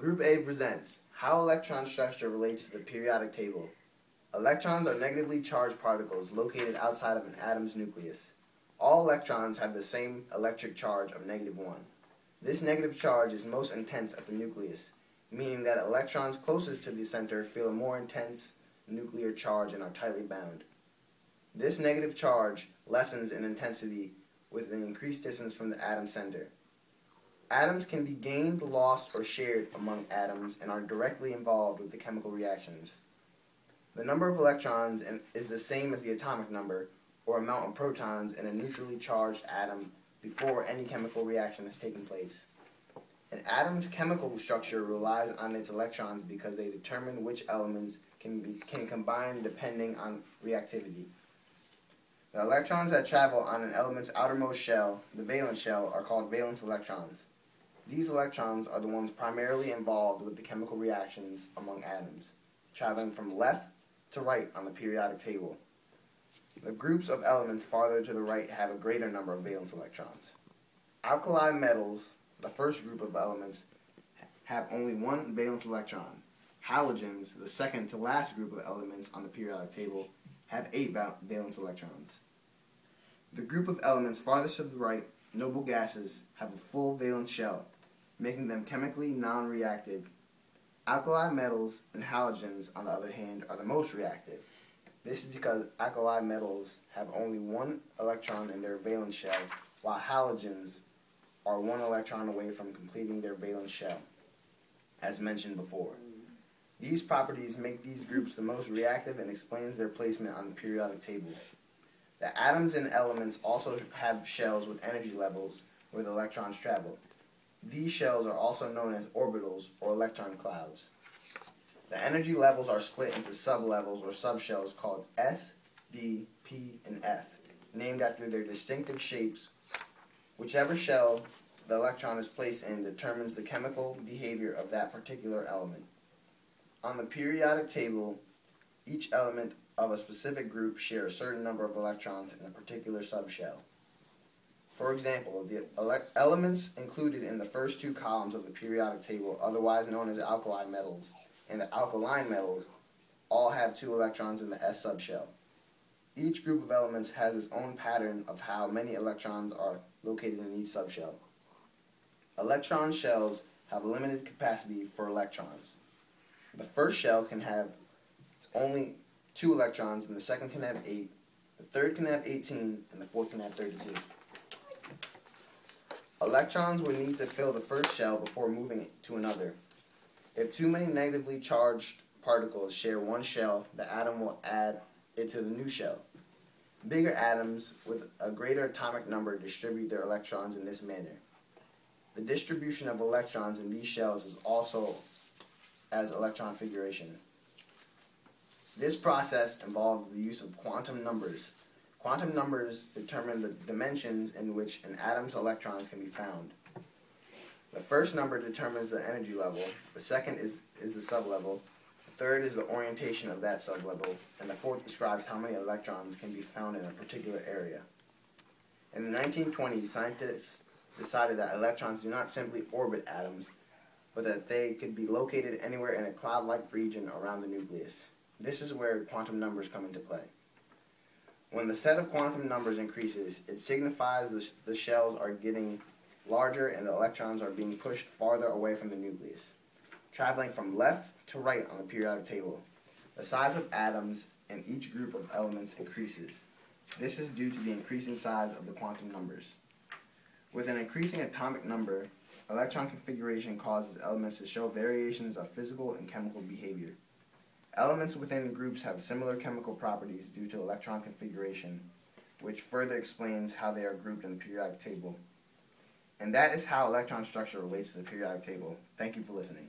Group A presents how electron structure relates to the periodic table. Electrons are negatively charged particles located outside of an atom's nucleus. All electrons have the same electric charge of -1. This negative charge is most intense at the nucleus, meaning that electrons closest to the center feel a more intense nuclear charge and are tightly bound. This negative charge lessens in intensity with an increased distance from the atom center. Atoms can be gained, lost, or shared among atoms and are directly involved with the chemical reactions. The number of electrons is the same as the atomic number, or amount of protons in a neutrally charged atom before any chemical reaction has taken place. An atom's chemical structure relies on its electrons because they determine which elements can combine depending on reactivity. The electrons that travel on an element's outermost shell, the valence shell, are called valence electrons. These electrons are the ones primarily involved with the chemical reactions among atoms, traveling from left to right on the periodic table. The groups of elements farther to the right have a greater number of valence electrons. Alkali metals, the first group of elements, have only one valence electron. Halogens, the second to last group of elements on the periodic table, have 8 valence electrons. The group of elements farthest to the right, noble gases, have a full valence shell, making them chemically non-reactive. Alkali metals and halogens, on the other hand, are the most reactive. This is because alkali metals have only one electron in their valence shell, while halogens are one electron away from completing their valence shell, as mentioned before. These properties make these groups the most reactive and explains their placement on the periodic table. The atoms and elements also have shells with energy levels where the electrons travel. These shells are also known as orbitals or electron clouds. The energy levels are split into sublevels or subshells called S, D, P, and F, named after their distinctive shapes. Whichever shell the electron is placed in determines the chemical behavior of that particular element. On the periodic table, each element of a specific group shares a certain number of electrons in a particular subshell. For example, the elements included in the first 2 columns of the periodic table, otherwise known as alkali metals, and the alkaline metals, all have 2 electrons in the S subshell. Each group of elements has its own pattern of how many electrons are located in each subshell. Electron shells have a limited capacity for electrons. The first shell can have only 2 electrons, and the second can have 8, the third can have 18, and the fourth can have 32. Electrons would need to fill the first shell before moving it to another. If too many negatively charged particles share one shell, the atom will add it to the new shell. Bigger atoms with a greater atomic number distribute their electrons in this manner. The distribution of electrons in these shells is also as electron configuration. This process involves the use of quantum numbers. Quantum numbers determine the dimensions in which an atom's electrons can be found. The first number determines the energy level, the second is the sublevel, the third is the orientation of that sublevel, and the fourth describes how many electrons can be found in a particular area. In the 1920s, scientists decided that electrons do not simply orbit atoms, but that they could be located anywhere in a cloud-like region around the nucleus. This is where quantum numbers come into play. When the set of quantum numbers increases, it signifies the shells are getting larger and the electrons are being pushed farther away from the nucleus, traveling from left to right on the periodic table. The size of atoms in each group of elements increases. This is due to the increasing size of the quantum numbers. With an increasing atomic number, electron configuration causes elements to show variations of physical and chemical behavior. Elements within groups have similar chemical properties due to electron configuration, which further explains how they are grouped in the periodic table. And that is how electron structure relates to the periodic table. Thank you for listening.